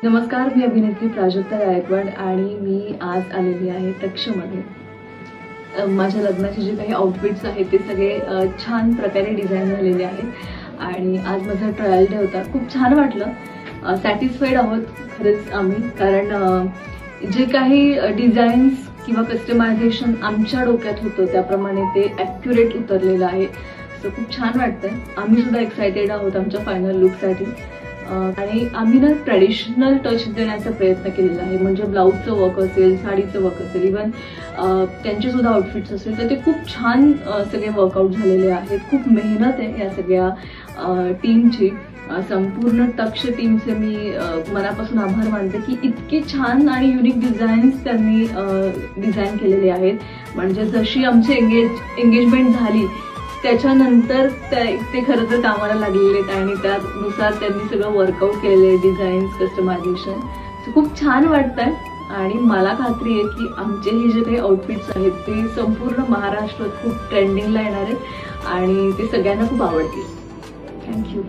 नमस्कार, मी अभिनेत्री प्राजक्ता गायकवाड आणि मी आज आलेली आहे तक्षमध्ये। माझ्या लग्नाचे जे काही आउटफिट्स आहेत ते सगळे छान प्रकारे डिझाईन झालेले आहेत आणि आज माझा ट्रायल डे होता। खूप छान वाटलं, सॅटिस्फाईड आहोत खरंच आम्ही, कारण जे काही डिझाईन्स किंवा कस्टमायझेशन आमच्या डोक्यात होतं त्याप्रमाणे ते ॲक्युरेट उतरलेलं आहे। सो खूप छान वाटतंय। आम्ही सुद्धा एक्सायटेड आहोत आमच्या फायनल लुकसाठी आणि आम्ही ना ट्रॅडिशनल टच देण्याचा प्रयत्न केलेला आहे। म्हणजे ब्लाऊजचं वर्क असेल, साडीचं वर्क असेल, इव्हन त्यांचे सुद्धा आउटफिट्स असेल तर ते खूप छान सगळे वर्कआउट झालेले आहेत। खूप मेहनत आहे या सगळ्या टीमची। संपूर्ण तक्ष टीमचे मी मनापासून आभार मानते की इतकी छान आणि युनिक डिझाईन्स त्यांनी डिझाईन केलेले आहेत। म्हणजे जशी आमची एंगेजमेंट झाली त्याच्यानंतर ते खरं तर कामाला लागलेले आहेत आणि त्यानुसार त्यांनी सगळं वर्कआउट केलेले, डिझाईन्स, कस्टमायझेशन। सो खूप छान वाटतंय आणि मला खात्री आहे की आमचे हे जे काही आउटफिट्स आहेत ते संपूर्ण महाराष्ट्रात खूप ट्रेंडिंगला येणार आहेत आणि ते सगळ्यांना खूप आवडतील। थँक्यू।